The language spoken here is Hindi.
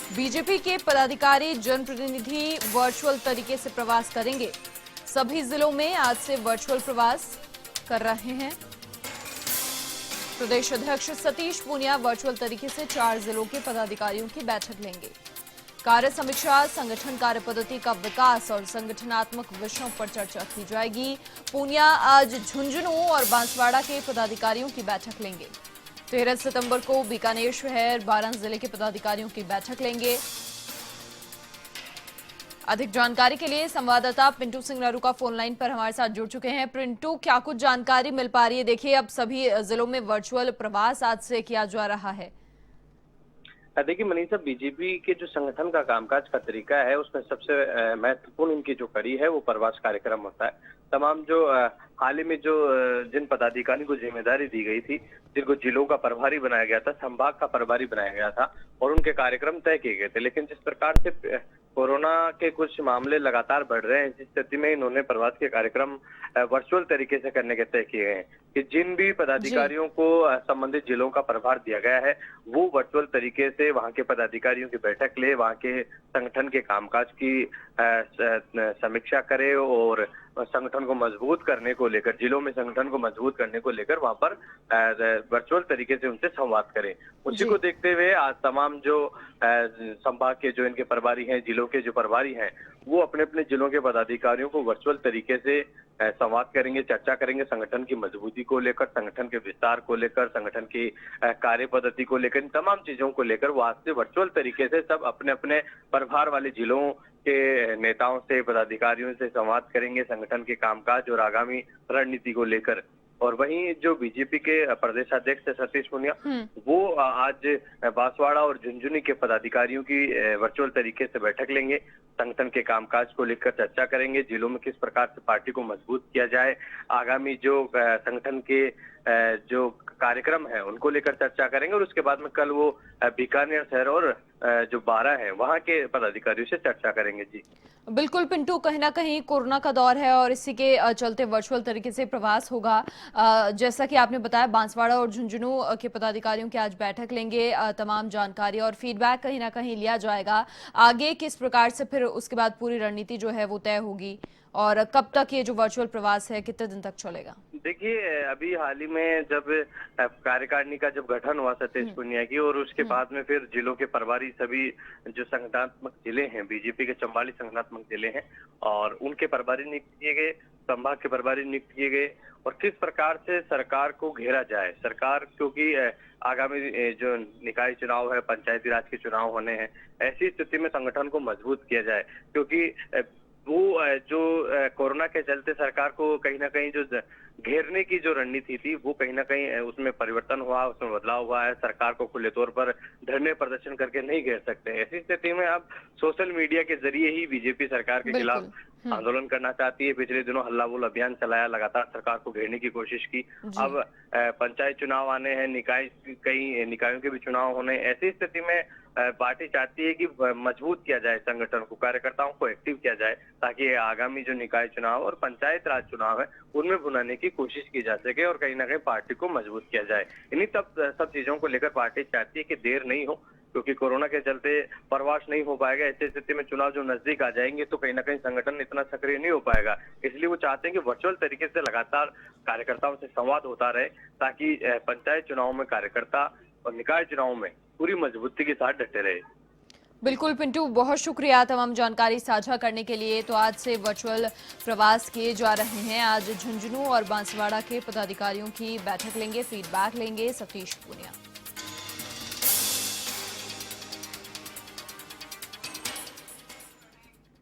बीजेपी के पदाधिकारी जनप्रतिनिधि वर्चुअल तरीके से प्रवास करेंगे। सभी जिलों में आज से वर्चुअल प्रवास कर रहे हैं। प्रदेश अध्यक्ष सतीश पूनिया वर्चुअल तरीके से 4 जिलों के पदाधिकारियों की बैठक लेंगे। कार्य समीक्षा, संगठन कार्य पद्धति का विकास और संगठनात्मक विषयों पर चर्चा की जाएगी। पूनिया आज झुंझुनू और बांसवाड़ा के पदाधिकारियों की बैठक लेंगे। 13 सितंबर को बीकानेर शहर, बारां जिले के पदाधिकारियों की बैठक लेंगे। अधिक जानकारी के लिए संवाददाता पिंटू सिंह नरूका फोन लाइन पर हमारे साथ जुड़ चुके हैं। पिंटू, क्या कुछ जानकारी मिल पा रही है? देखिए, अब सभी जिलों में वर्चुअल प्रवास आज से किया जा रहा है। देखिए मनीषा, बीजेपी के जो संगठन का कामकाज का तरीका है उसमें सबसे महत्वपूर्ण इनकी जो कड़ी है वो प्रवास कार्यक्रम होता है। तमाम जो हाल ही में जो जिन पदाधिकारी को जिम्मेदारी दी गई थी, जिनको जिलों का प्रभारी बनाया गया था, संभाग का प्रभारी बनाया गया था और उनके कार्यक्रम तय किए गए थे, लेकिन जिस प्रकार से कोरोना के कुछ मामले लगातार बढ़ रहे हैं, जिस स्थिति में इन्होंने प्रवास के कार्यक्रम वर्चुअल तरीके से करने के तय किए हैं कि जिन भी पदाधिकारियों को संबंधित जिलों का प्रभार दिया गया है वो वर्चुअल तरीके से वहां के पदाधिकारियों की बैठक ले, वहां के संगठन के कामकाज की समीक्षा करे और संगठन को मजबूत करने को लेकर, जिलों में संगठन को मजबूत करने को लेकर वहां पर वर्चुअल तरीके से उनसे संवाद करें। उसी को देखते हुए आज तमाम जो संभाग के जो इनके प्रभारी हैं, जिलों के जो प्रभारी हैं, वो अपने अपने जिलों के पदाधिकारियों को वर्चुअल तरीके से संवाद करेंगे, चर्चा करेंगे संगठन की मजबूती को लेकर, संगठन के विस्तार को लेकर, संगठन की कार्य पद्धति को लेकर, इन तमाम चीजों को लेकर वो आज से वर्चुअल तरीके से सब अपने अपने प्रभार वाले जिलों के नेताओं से, पदाधिकारियों से संवाद करेंगे संगठन के कामकाज और आगामी रणनीति को लेकर। और वहीं जो बीजेपी के प्रदेश अध्यक्ष सतीश पूनिया, वो आज बांसवाड़ा और झुंझुनू के पदाधिकारियों की वर्चुअल तरीके से बैठक लेंगे, संगठन के कामकाज को लेकर चर्चा करेंगे, जिलों में किस प्रकार से पार्टी को मजबूत किया जाए, आगामी जो संगठन के जो कार्यक्रम है उनको लेकर चर्चा करेंगे और उसके बाद में कल वो बीकानेर शहर और जो बारां है वहां के पदाधिकारियों से चर्चा करेंगे। जी बिल्कुल पिंटू, कहीं ना कहीं कोरोना का दौर है और इसी के चलते वर्चुअल तरीके से प्रवास होगा। जैसा कि आपने बताया, बांसवाड़ा और झुंझुनू के पदाधिकारियों की आज बैठक लेंगे। तमाम जानकारी और फीडबैक कहीं ना कहीं लिया जाएगा। आगे किस प्रकार से फिर उसके बाद पूरी रणनीति जो है वो तय होगी और कब तक ये जो वर्चुअल प्रवास है कितने दिन तक चलेगा? देखिए, अभी हाल ही में जब कार्यकारिणी का जब गठन हुआ सतीश पूनिया की, और उसके बाद में फिर जिलों के प्रभारी सभी जो संगठनात्मक जिले हैं, बीजेपी के 44 संगठनात्मक जिले हैं और उनके प्रभारी नियुक्त किए गए, संभाग के प्रभारी नियुक्त किए गए और किस प्रकार से सरकार को घेरा जाए। सरकार, क्योंकि आगामी जो निकाय चुनाव है, पंचायती राज के चुनाव होने हैं, ऐसी स्थिति में संगठन को मजबूत किया जाए, क्योंकि वो जो कोरोना के चलते सरकार को कहीं ना कहीं जो घेरने की जो रणनीति थी वो कहीं ना कहीं उसमें परिवर्तन हुआ, उसमें बदलाव हुआ है। सरकार को खुले तौर पर धरने प्रदर्शन करके नहीं घेर सकते। ऐसी स्थिति में अब सोशल मीडिया के जरिए ही बीजेपी सरकार के खिलाफ आंदोलन करना चाहती है। पिछले दिनों हल्ला बोल अभियान चलाया, लगातार सरकार को घेरने की कोशिश की। अब पंचायत चुनाव आने हैं, कई निकायों के भी चुनाव होने। ऐसी स्थिति में पार्टी चाहती है कि मजबूत किया जाए संगठन को, कार्यकर्ताओं को एक्टिव किया जाए, ताकि आगामी जो निकाय चुनाव और पंचायत राज चुनाव है उनमें भुनाने की कोशिश की जा सके और कहीं ना कहीं पार्टी को मजबूत किया जाए। इन्हीं सब चीजों को लेकर पार्टी चाहती है कि देर नहीं हो, क्योंकि कोरोना के चलते प्रवास नहीं हो पाएगा। ऐसी स्थिति में चुनाव जो नजदीक आ जाएंगे तो कहीं ना कहीं संगठन इतना सक्रिय नहीं हो पाएगा। इसलिए वो चाहते हैं कि वर्चुअल तरीके से लगातार कार्यकर्ताओं से संवाद होता रहे, ताकि पंचायत चुनाव में कार्यकर्ता और निकाय चुनाव में पूरी मजबूती के साथ डटे रहे। बिल्कुल पिंटू, बहुत शुक्रिया तमाम जानकारी साझा करने के लिए। तो आज से वर्चुअल प्रवास किए जा रहे हैं। आज झुंझुनू और बांसवाड़ा के पदाधिकारियों की बैठक लेंगे, फीडबैक लेंगे सतीश पूनिया।